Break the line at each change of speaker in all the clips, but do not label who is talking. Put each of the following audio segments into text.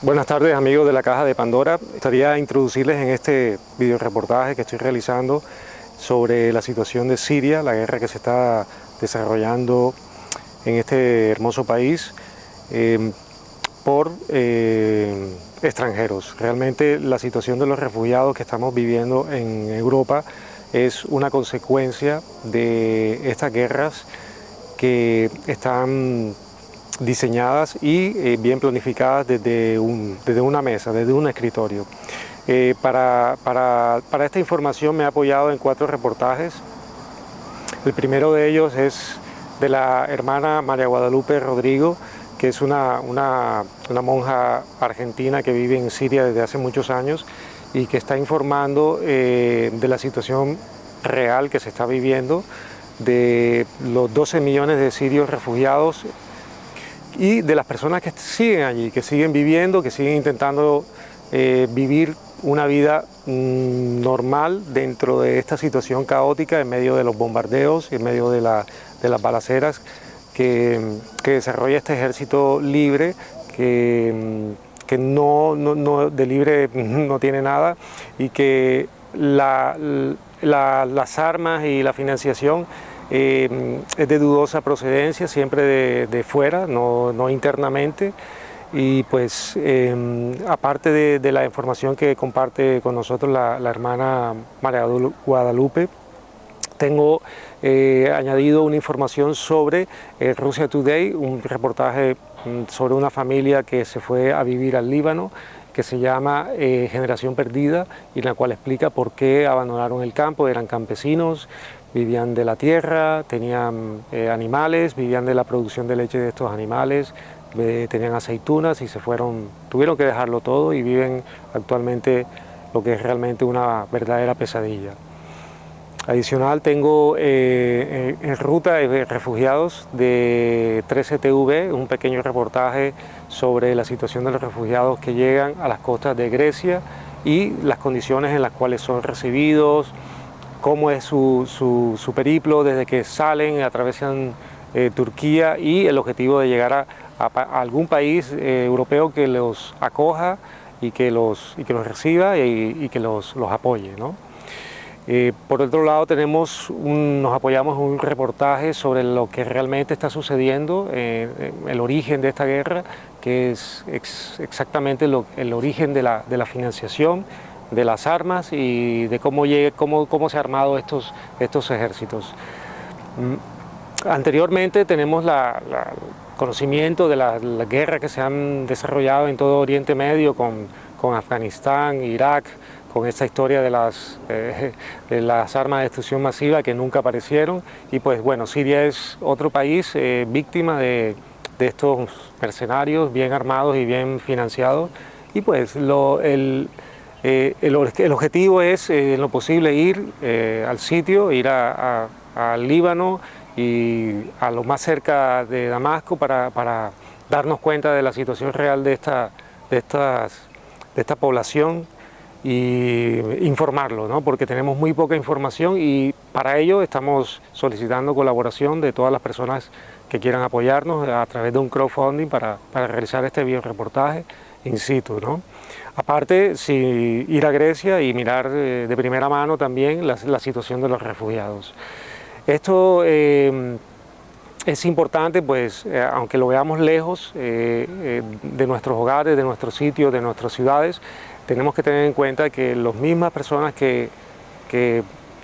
Buenas tardes, amigos de la Caja de Pandora. Gustaría introducirles en este videoreportaje que estoy realizando sobre la situación de Siria, la guerra que se está desarrollando en este hermoso país por extranjeros. Realmente la situación de los refugiados que estamos viviendo en Europa es una consecuencia de estas guerras que están diseñadas y bien planificadas desde una mesa, desde un escritorio. Para esta información me he apoyado en 4 reportajes. El primero de ellos es de la hermana María Guadalupe Rodrigo, que es una monja argentina que vive en Siria desde hace muchos años y que está informando de la situación real que se está viviendo, de los 12 millones de sirios refugiados y de las personas que siguen allí, que siguen viviendo, que siguen intentando vivir una vida normal dentro de esta situación caótica, en medio de los bombardeos, en medio de las balaceras que desarrolla este ejército libre, que de libre no tiene nada, y que las armas y la financiación es de dudosa procedencia, siempre de fuera, no internamente. Y pues aparte de la información que comparte con nosotros la hermana María Guadalupe, tengo añadido una información sobre Russia Today, un reportaje sobre una familia que se fue a vivir al Líbano, que se llama Generación Perdida, y en la cual explica por qué abandonaron el campo. Eran campesinos, vivían de la tierra, tenían animales, vivían de la producción de leche de estos animales, tenían aceitunas y tuvieron que dejarlo todo y viven actualmente lo que es realmente una verdadera pesadilla. Adicional, tengo en ruta de refugiados de 13TV, un pequeño reportaje sobre la situación de los refugiados que llegan a las costas de Grecia y las condiciones en las cuales son recibidos, cómo es su periplo desde que salen, atravesan Turquía, y el objetivo de llegar a algún país europeo que los acoja y que los reciba y que los apoye, ¿no? Por otro lado, nos apoyamos en un reportaje sobre lo que realmente está sucediendo, el origen de esta guerra, que es exactamente el origen de la financiación, de las armas y de cómo se han armado estos ejércitos. Anteriormente tenemos conocimiento de las guerras que se han desarrollado en todo Oriente Medio con Afganistán, Irak, con esta historia de las armas de destrucción masiva que nunca aparecieron. Y pues bueno, Siria es otro país víctima de estos mercenarios bien armados y bien financiados. Y pues el objetivo es en lo posible ir al sitio, ir al Líbano y a lo más cerca de Damasco para darnos cuenta de la situación real de esta población y informarlo, ¿no? Porque tenemos muy poca información, y para ello estamos solicitando colaboración de todas las personas que quieran apoyarnos a través de un crowdfunding para realizar este videoreportaje in situ, ¿no? Aparte, ir a Grecia y mirar de primera mano también la situación de los refugiados. Esto es importante, pues, aunque lo veamos lejos de nuestros hogares, de nuestros sitios, de nuestras ciudades, tenemos que tener en cuenta que las mismas personas que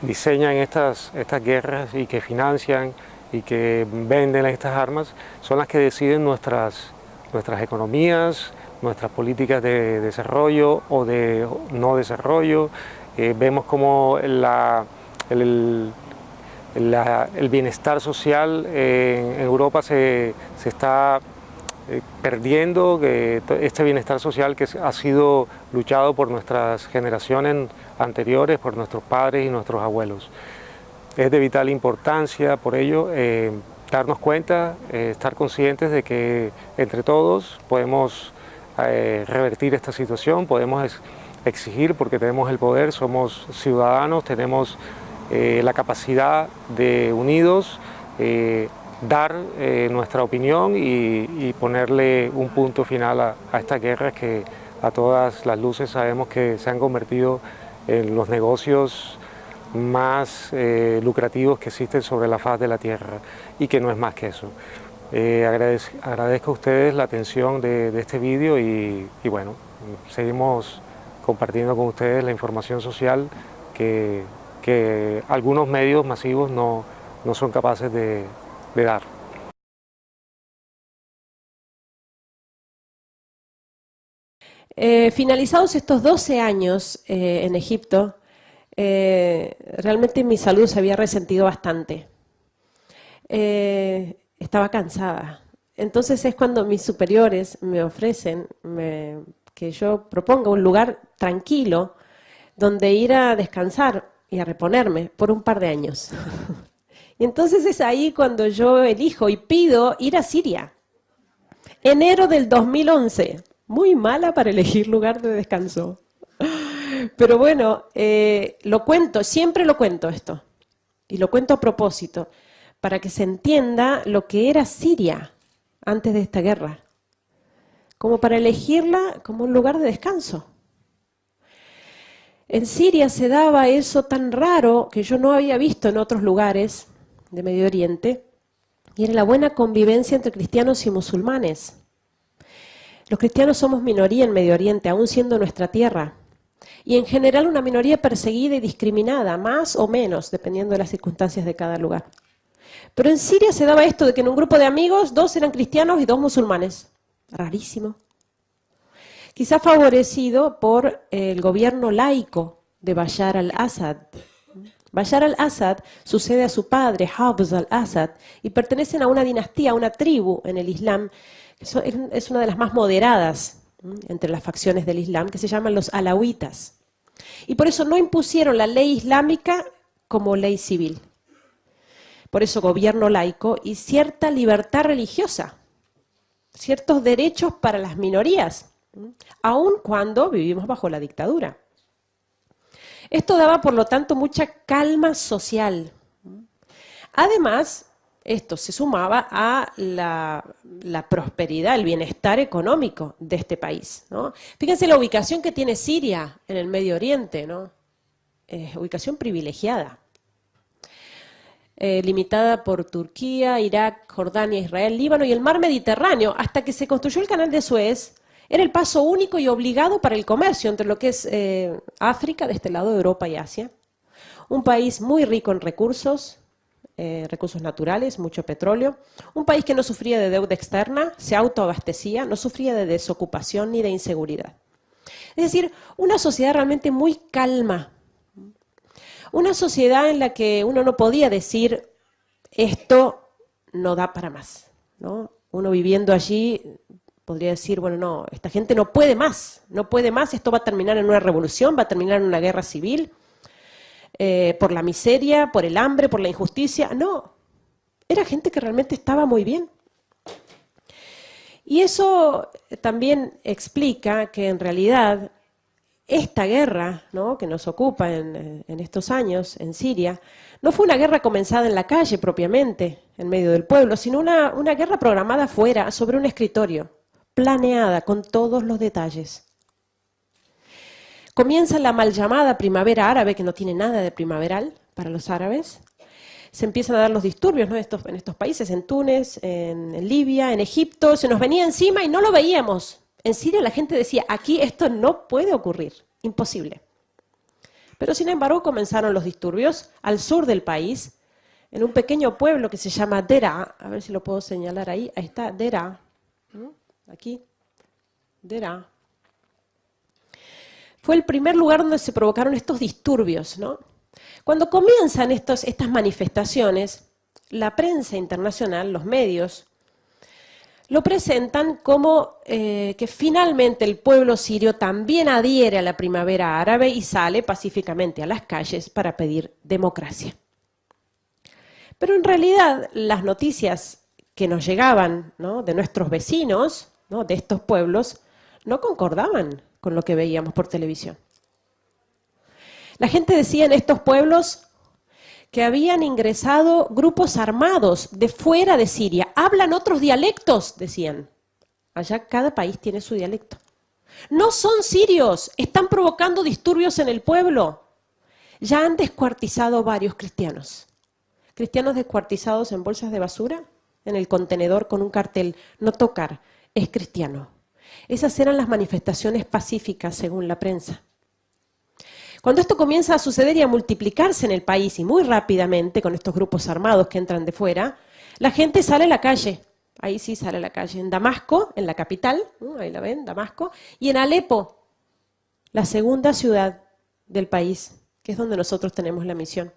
diseñan estas guerras y que financian y que venden estas armas son las que deciden nuestras economías, nuestras políticas de desarrollo o de no desarrollo. Vemos como el bienestar social en Europa se está perdiendo, este bienestar social que ha sido luchado por nuestras generaciones anteriores, por nuestros padres y nuestros abuelos. Es de vital importancia, por ello, darnos cuenta, estar conscientes de que entre todos podemos revertir esta situación, podemos exigir, porque tenemos el poder, somos ciudadanos, tenemos la capacidad de unidos dar nuestra opinión y ponerle un punto final a estas guerras que a todas las luces sabemos que se han convertido en los negocios más lucrativos que existen sobre la faz de la tierra y que no es más que eso. Agradezco a ustedes la atención de este vídeo y bueno, seguimos compartiendo con ustedes la información social que algunos medios masivos no son capaces de dar.
Finalizados estos 12 años en Egipto, realmente mi salud se había resentido bastante. Estaba cansada. Entonces es cuando mis superiores me ofrecen que yo proponga un lugar tranquilo donde ir a descansar y a reponerme por un par de años. Y entonces es ahí cuando yo elijo y pido ir a Siria. Enero del 2011. Muy mala para elegir lugar de descanso. Pero bueno, lo cuento, siempre lo cuento esto. Y lo cuento a propósito, para que se entienda lo que era Siria antes de esta guerra. Como para elegirla como un lugar de descanso. En Siria se daba eso tan raro que yo no había visto en otros lugares de Medio Oriente, y era la buena convivencia entre cristianos y musulmanes. Los cristianos somos minoría en Medio Oriente, aún siendo nuestra tierra, y en general una minoría perseguida y discriminada, más o menos, dependiendo de las circunstancias de cada lugar. Pero en Siria se daba esto de que en un grupo de amigos 2 eran cristianos y 2 musulmanes. Rarísimo. Quizá favorecido por el gobierno laico de Bashar al-Assad. Bashar al-Assad sucede a su padre, Hafez al-Assad, y pertenecen a una dinastía, a una tribu en el Islam, que es una de las más moderadas entre las facciones del Islam, que se llaman los alawitas. Y por eso no impusieron la ley islámica como ley civil. Por eso gobierno laico y cierta libertad religiosa, ciertos derechos para las minorías, aun cuando vivimos bajo la dictadura. Esto daba, por lo tanto, mucha calma social. Además, esto se sumaba a la prosperidad, el bienestar económico de este país, ¿no? Fíjense la ubicación que tiene Siria en el Medio Oriente, ¿no? Ubicación privilegiada. Limitada por Turquía, Irak, Jordania, Israel, Líbano y el mar Mediterráneo, hasta que se construyó el canal de Suez. Era el paso único y obligado para el comercio entre lo que es África, de este lado, Europa y Asia. Un país muy rico en recursos naturales, mucho petróleo. Un país que no sufría de deuda externa, se autoabastecía, no sufría de desocupación ni de inseguridad. Es decir, una sociedad realmente muy calma. Una sociedad en la que uno no podía decir, esto no da para más, ¿no? Uno viviendo allí podría decir, bueno, no, esta gente no puede más, esto va a terminar en una revolución, va a terminar en una guerra civil, por la miseria, por el hambre, por la injusticia. No, era gente que realmente estaba muy bien. Y eso también explica que en realidad esta guerra, ¿no?, que nos ocupa en estos años en Siria, no fue una guerra comenzada en la calle propiamente, en medio del pueblo, sino una guerra programada afuera, sobre un escritorio, planeada con todos los detalles. Comienza la mal llamada primavera árabe, que no tiene nada de primaveral para los árabes. Se empiezan a dar los disturbios, ¿no?, en estos países, en Túnez, en Libia, en Egipto, se nos venía encima y no lo veíamos. En Siria la gente decía, aquí esto no puede ocurrir, imposible. Pero sin embargo comenzaron los disturbios al sur del país, en un pequeño pueblo que se llama Deraa, a ver si lo puedo señalar ahí está, Deraa, aquí, Deraa. Fue el primer lugar donde se provocaron estos disturbios, ¿no? Cuando comienzan estas manifestaciones, la prensa internacional, los medios, lo presentan como que finalmente el pueblo sirio también adhiere a la primavera árabe y sale pacíficamente a las calles para pedir democracia. Pero en realidad las noticias que nos llegaban, ¿no?, de nuestros vecinos, ¿no?, de estos pueblos, no concordaban con lo que veíamos por televisión. La gente decía en estos pueblos que habían ingresado grupos armados de fuera de Siria. Hablan otros dialectos, decían. Allá cada país tiene su dialecto. No son sirios, están provocando disturbios en el pueblo. Ya han descuartizado varios cristianos. Cristianos descuartizados en bolsas de basura, en el contenedor con un cartel, no tocar, es cristiano. Esas eran las manifestaciones pacíficas según la prensa. Cuando esto comienza a suceder y a multiplicarse en el país y muy rápidamente con estos grupos armados que entran de fuera, la gente sale a la calle. Ahí sí sale a la calle. En Damasco, en la capital, ahí la ven, Damasco, y en Alepo, la segunda ciudad del país, que es donde nosotros tenemos la misión.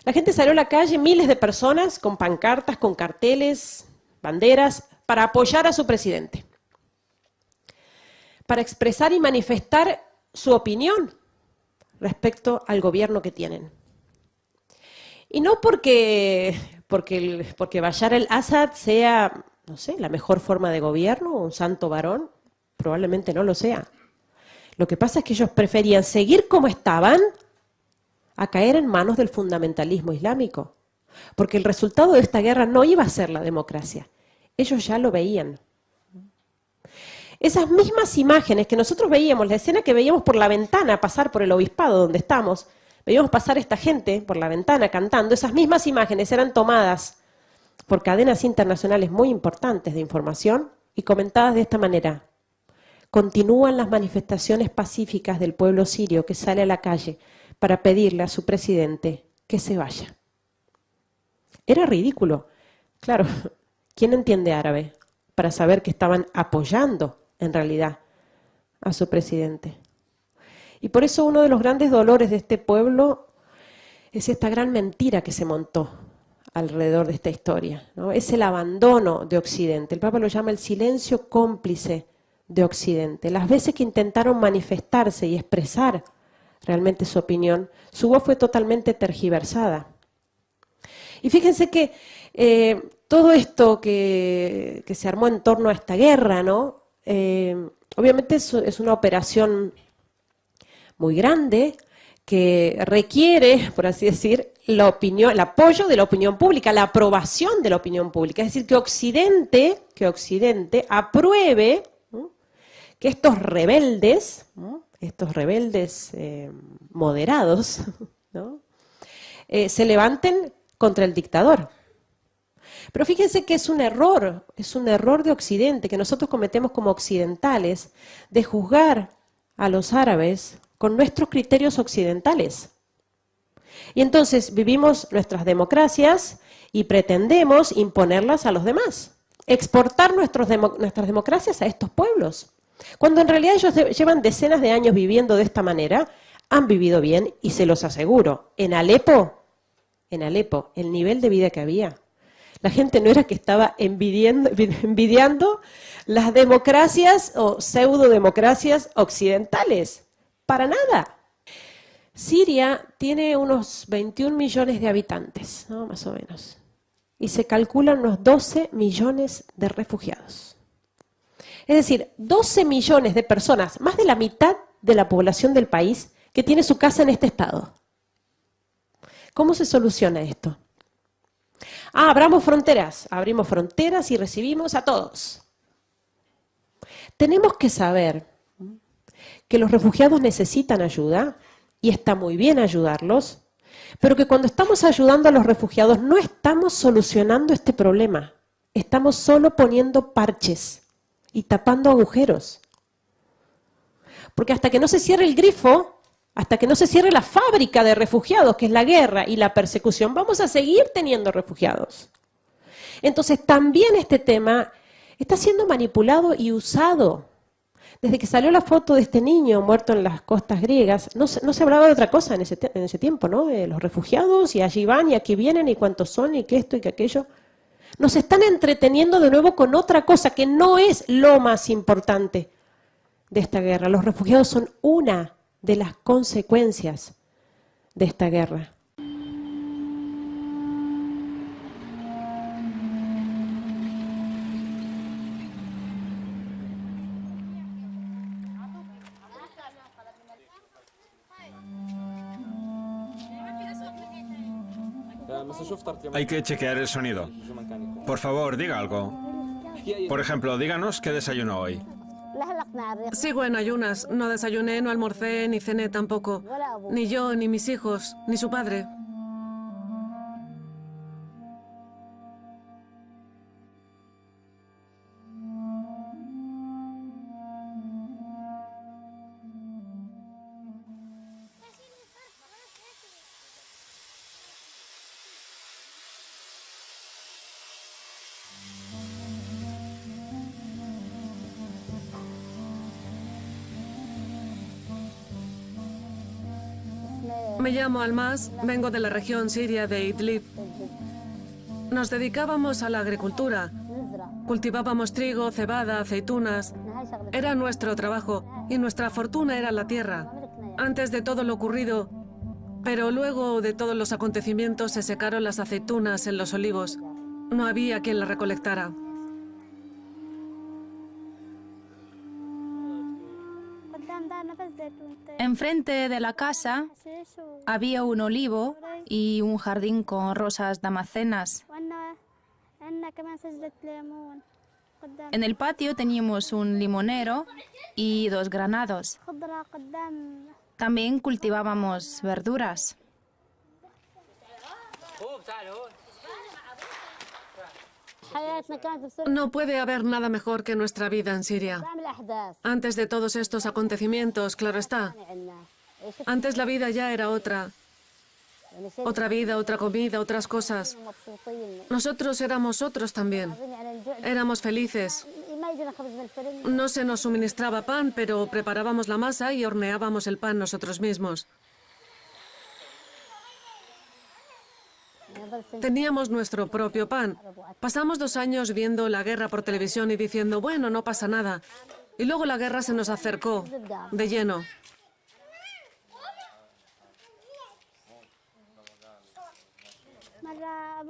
La gente salió a la calle, miles de personas, con pancartas, con carteles, banderas, para apoyar a su presidente, para expresar y manifestar su opinión respecto al gobierno que tienen. Y no porque Bashar al-Assad sea, no sé, la mejor forma de gobierno, un santo varón, probablemente no lo sea. Lo que pasa es que ellos preferían seguir como estaban a caer en manos del fundamentalismo islámico, porque el resultado de esta guerra no iba a ser la democracia. Ellos ya lo veían. Esas mismas imágenes que nosotros veíamos, la escena que veíamos por la ventana pasar por el obispado donde estamos, veíamos pasar esta gente por la ventana cantando, esas mismas imágenes eran tomadas por cadenas internacionales muy importantes de información y comentadas de esta manera. Continúan las manifestaciones pacíficas del pueblo sirio que sale a la calle para pedirle a su presidente que se vaya. Era ridículo. Claro, ¿quién entiende árabe para saber que estaban apoyando en realidad a su presidente? Y por eso uno de los grandes dolores de este pueblo es esta gran mentira que se montó alrededor de esta historia, ¿no? Es el abandono de Occidente. El Papa lo llama el silencio cómplice de Occidente. Las veces que intentaron manifestarse y expresar realmente su opinión, su voz fue totalmente tergiversada. Y fíjense que todo esto que se armó en torno a esta guerra, ¿no? Obviamente es una operación muy grande que requiere, por así decir, la opinión, el apoyo de la opinión pública, la aprobación de la opinión pública. Es decir, que Occidente apruebe, ¿no?, que estos rebeldes, ¿no?, moderados, ¿no?, se levanten contra el dictador. Pero fíjense que es un error de Occidente, que nosotros cometemos como occidentales, de juzgar a los árabes con nuestros criterios occidentales. Y entonces vivimos nuestras democracias y pretendemos imponerlas a los demás, exportar nuestras democracias a estos pueblos, cuando en realidad ellos llevan decenas de años viviendo de esta manera, han vivido bien y se los aseguro, en Alepo, el nivel de vida que había, la gente no era que estaba envidiando las democracias o pseudodemocracias occidentales, para nada. Siria tiene unos 21 millones de habitantes, ¿no?, más o menos, y se calculan unos 12 millones de refugiados. Es decir, 12 millones de personas, más de la mitad de la población del país, que tiene su casa en este estado. ¿Cómo se soluciona esto? Abrimos fronteras y recibimos a todos. Tenemos que saber que los refugiados necesitan ayuda, y está muy bien ayudarlos, pero que cuando estamos ayudando a los refugiados no estamos solucionando este problema, estamos solo poniendo parches y tapando agujeros. Porque hasta que no se cierre el grifo, hasta que no se cierre la fábrica de refugiados, que es la guerra y la persecución, vamos a seguir teniendo refugiados. Entonces también este tema está siendo manipulado y usado. Desde que salió la foto de este niño muerto en las costas griegas, no se hablaba de otra cosa en ese tiempo, ¿no? De los refugiados, y allí van, y aquí vienen, y cuántos son, y que esto, y que aquello. Nos están entreteniendo de nuevo con otra cosa que no es lo más importante de esta guerra. Los refugiados son una de las consecuencias de esta guerra.
Hay que chequear el sonido. Por favor, diga algo. Por ejemplo, díganos qué desayunó hoy.
Sigo en ayunas. No desayuné, no almorcé, ni cené tampoco. Ni yo, ni mis hijos, ni su padre. Me llamo Almaz, vengo de la región siria de Idlib. Nos dedicábamos a la agricultura. Cultivábamos trigo, cebada, aceitunas. Era nuestro trabajo y nuestra fortuna era la tierra. Antes de todo lo ocurrido, pero luego de todos los acontecimientos se secaron las aceitunas en los olivos. No había quien las recolectara.
Enfrente de la casa había un olivo y un jardín con rosas damascenas. En el patio teníamos un limonero y 2 granados. También cultivábamos verduras.
No puede haber nada mejor que nuestra vida en Siria. Antes de todos estos acontecimientos, claro está. Antes la vida ya era otra. Otra vida, otra comida, otras cosas. Nosotros éramos otros también. Éramos felices. No se nos suministraba pan, pero preparábamos la masa y horneábamos el pan nosotros mismos. Teníamos nuestro propio pan. Pasamos 2 años viendo la guerra por televisión y diciendo, bueno, no pasa nada. Y luego la guerra se nos acercó de lleno.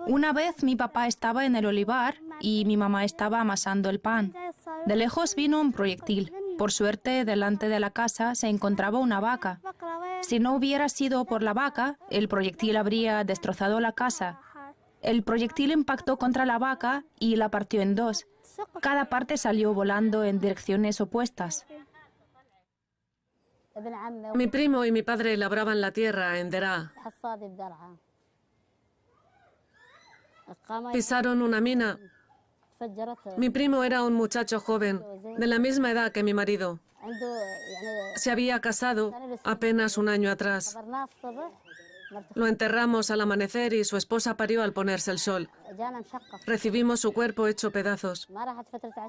Una vez mi papá estaba en el olivar y mi mamá estaba amasando el pan. De lejos vino un proyectil. Por suerte, delante de la casa se encontraba una vaca. Si no hubiera sido por la vaca, el proyectil habría destrozado la casa. El proyectil impactó contra la vaca y la partió en 2. Cada parte salió volando en direcciones opuestas.
Mi primo y mi padre labraban la tierra en Deraa. Pisaron una mina. Mi primo era un muchacho joven, de la misma edad que mi marido. Se había casado apenas 1 año atrás. Lo enterramos al amanecer y su esposa parió al ponerse el sol. Recibimos su cuerpo hecho pedazos.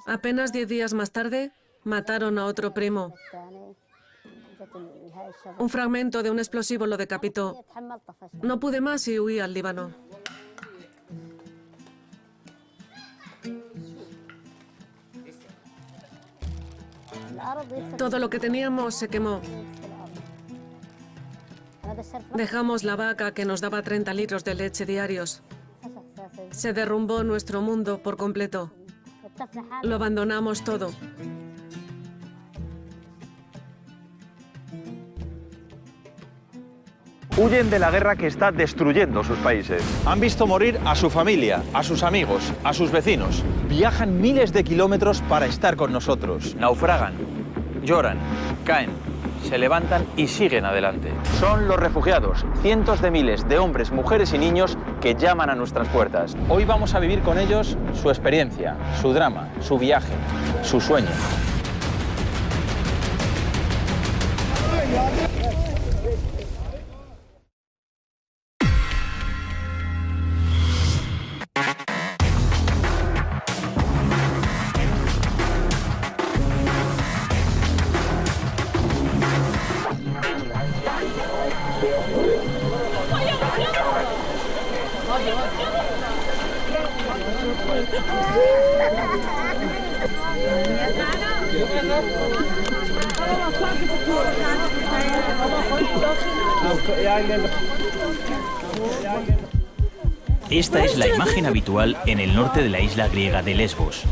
Apenas 10 días más tarde, mataron a otro primo. Un fragmento de un explosivo lo decapitó. No pude más y huí al Líbano. Todo lo que teníamos se quemó. Dejamos la vaca que nos daba 30 litros de leche diarios. Se derrumbó nuestro mundo por completo. Lo abandonamos todo.
Huyen de la guerra que está destruyendo sus países. Han visto morir a su familia, a sus amigos, a sus vecinos. Viajan miles de kilómetros para estar con nosotros. Naufragan, lloran, caen, se levantan y siguen adelante. Son los refugiados, cientos de miles de hombres, mujeres y niños que llaman a nuestras puertas. Hoy vamos a vivir con ellos su experiencia, su drama, su viaje, su sueño.
Esta es la imagen habitual en el norte de la isla griega de Lesbos.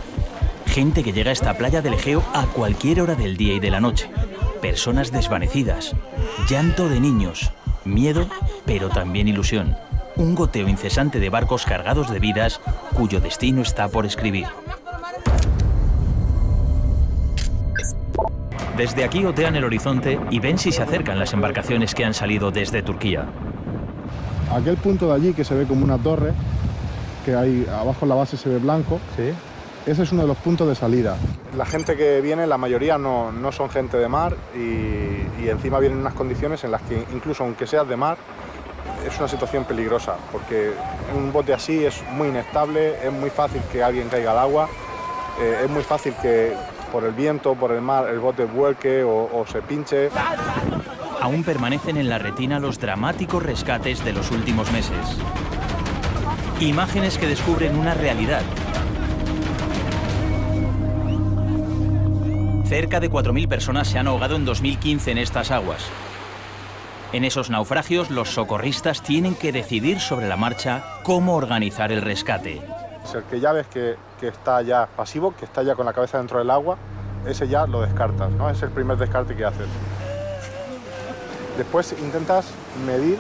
Gente que llega a esta playa del Egeo a cualquier hora del día y de la noche. Personas desvanecidas, llanto de niños, miedo, pero también ilusión. un goteo incesante de barcos cargados de vidas cuyo destino está por escribir. Desde aquí otean el horizonte y ven si se acercan las embarcaciones que han salido desde Turquía.
Aquel punto de allí que se ve como una torre, que hay abajo en la base se ve blanco,
¿Sí?
ese es uno de los puntos de salida. La gente que viene, la mayoría no son gente de mar y encima vienen en unas condiciones en las que incluso aunque seas de mar, es una situación peligrosa, porque un bote así es muy inestable, es muy fácil que alguien caiga al agua, es muy fácil que por el viento, por el mar, el bote vuelque o se pinche.
Aún permanecen en la retina los dramáticos rescates de los últimos meses. Imágenes que descubren una realidad. Cerca de 4.000 personas se han ahogado en 2015 en estas aguas. En esos naufragios, los socorristas tienen que decidir sobre la marcha cómo organizar el rescate.
El que ya ves que está ya pasivo, que está ya con la cabeza dentro del agua, ese ya lo descartas, ¿no? Es el primer descarte que haces. Después intentas medir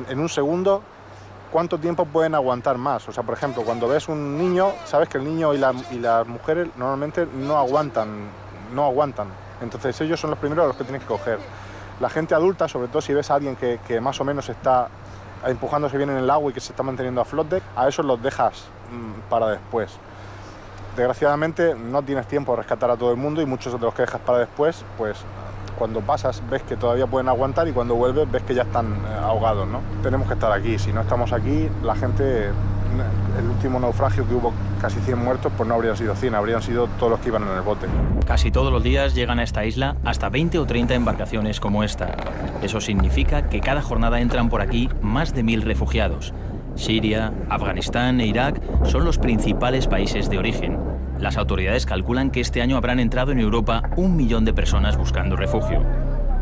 en un segundo cuánto tiempo pueden aguantar más. O sea, por ejemplo, cuando ves un niño, sabes que el niño y las mujeres normalmente no aguantan. Entonces ellos son los primeros a los que tienes que coger. La gente adulta, sobre todo si ves a alguien que más o menos está empujándose bien en el agua y que se está manteniendo a flote, a esos los dejas para después. Desgraciadamente no tienes tiempo de rescatar a todo el mundo y muchos de los que dejas para después, pues cuando pasas ves que todavía pueden aguantar y cuando vuelves ves que ya están ahogados, ¿no? Tenemos que estar aquí, si no estamos aquí, la gente, el último naufragio que hubo casi 100 muertos, pues no habrían sido 100, habrían sido todos los que iban en el bote.
Casi todos los días llegan a esta isla hasta 20 o 30 embarcaciones como esta. Eso significa que cada jornada entran por aquí más de 1.000 refugiados. Siria, Afganistán e Irak son los principales países de origen. Las autoridades calculan que este año habrán entrado en Europa 1 millón de personas buscando refugio.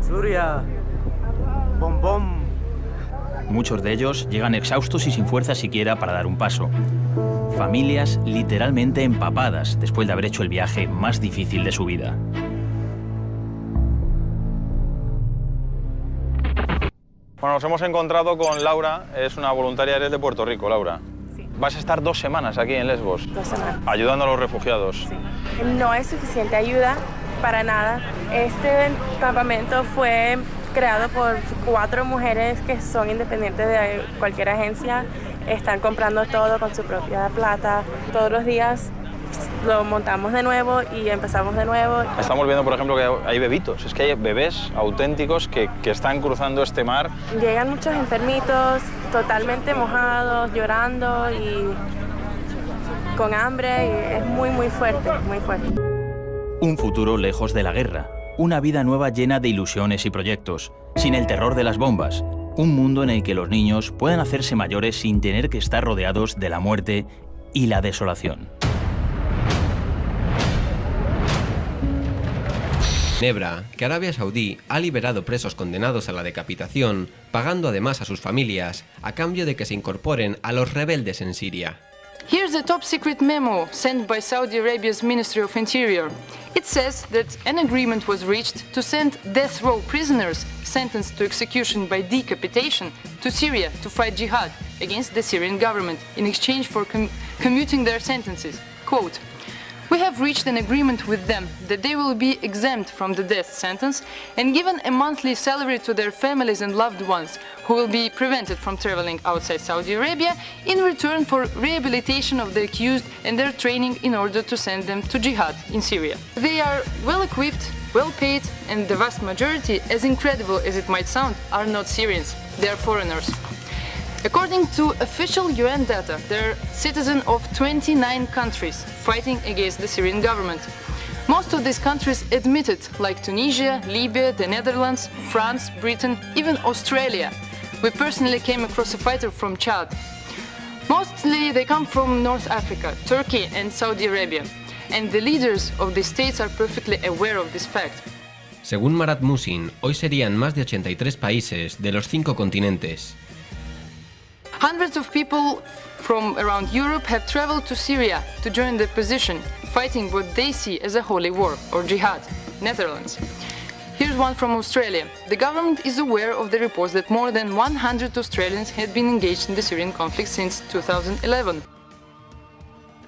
Suria, bom bom.
Muchos de ellos llegan exhaustos y sin fuerza siquiera para dar un paso. Familias literalmente empapadas después de haber hecho el viaje más difícil de su vida.
Bueno, nos hemos encontrado con Laura, es una voluntaria, eres de Puerto Rico, Laura.
Sí.
Vas a estar 2 semanas aquí en Lesbos.
2 semanas.
Ayudando a los refugiados.
Sí. No es suficiente ayuda para nada. Este campamento fue creado por 4 mujeres que son independientes de cualquier agencia. Están comprando todo con su propia plata. Todos los días lo montamos de nuevo y empezamos de nuevo.
Estamos viendo, por ejemplo, que hay bebitos. Es que hay bebés auténticos que están cruzando este mar.
Llegan muchos enfermitos, totalmente mojados, llorando y con hambre. Y es muy, muy fuerte, muy fuerte.
Un futuro lejos de la guerra. Una vida nueva llena de ilusiones y proyectos. Sin el terror de las bombas. Un mundo en el que los niños puedan hacerse mayores sin tener que estar rodeados de la muerte y la desolación.
Ginebra, que Arabia Saudí ha liberado presos condenados a la decapitación, pagando además a sus familias a cambio de que se incorporen a los rebeldes en Siria.
Here's the top secret memo sent by Saudi Arabia's Ministry of Interior. It says that an agreement was reached to send death row prisoners sentenced to execution by decapitation to Syria to fight jihad against the Syrian government in exchange for commuting their sentences. Quote, "We have reached an agreement with them that they will be exempt from the death sentence and given a monthly salary to their families and loved ones who will be prevented from traveling outside Saudi Arabia in return for rehabilitation of the accused and their training in order to send them to jihad in Syria. They are well equipped, well paid, and the vast majority, as incredible as it might sound, are not Syrians. They are foreigners." According to official UN data, they're citizens of 29 countries fighting against the Syrian government. Most of these countries admitted, like Tunisia, Libya, the Netherlands, France, Britain, even Australia. We personally came across a fighter from Chad. Mostly they come from North Africa, Turkey and Saudi Arabia. And the leaders of the states are perfectly aware of this fact.
Según Marat Musin, hoy serían más de 83 países de los 5 continentes.
Hundreds of people from around Europe have traveled to Syria to join the opposition, fighting what they see as a holy war or jihad. Netherlands. Here's one from Australia. The government is aware of the reports that more than 100 Australians had been engaged in the Syrian conflict since 2011.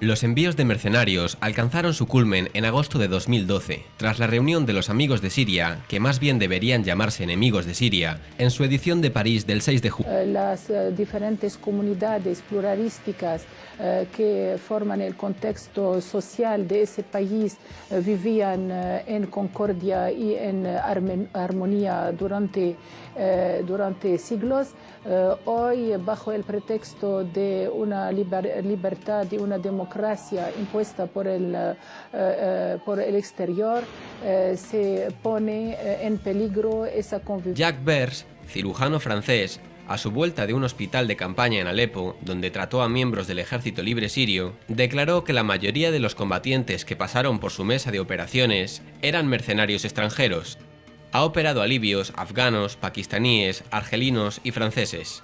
Los envíos de mercenarios alcanzaron su culmen en agosto de 2012, tras la reunión de los amigos de Siria, que más bien deberían llamarse enemigos de Siria, en su edición de París del 6 de junio.
Las diferentes comunidades pluralísticas que forman el contexto social de ese país vivían en concordia y en armonía durante siglos. Hoy, bajo el pretexto de una libertad y una democracia impuesta por el exterior, se pone en peligro esa convivencia.
Jacques Bers, cirujano francés, a su vuelta de un hospital de campaña en Alepo, donde trató a miembros del Ejército Libre Sirio, declaró que la mayoría de los combatientes que pasaron por su mesa de operaciones eran mercenarios extranjeros. Ha operado a libios, afganos, pakistaníes, argelinos y franceses.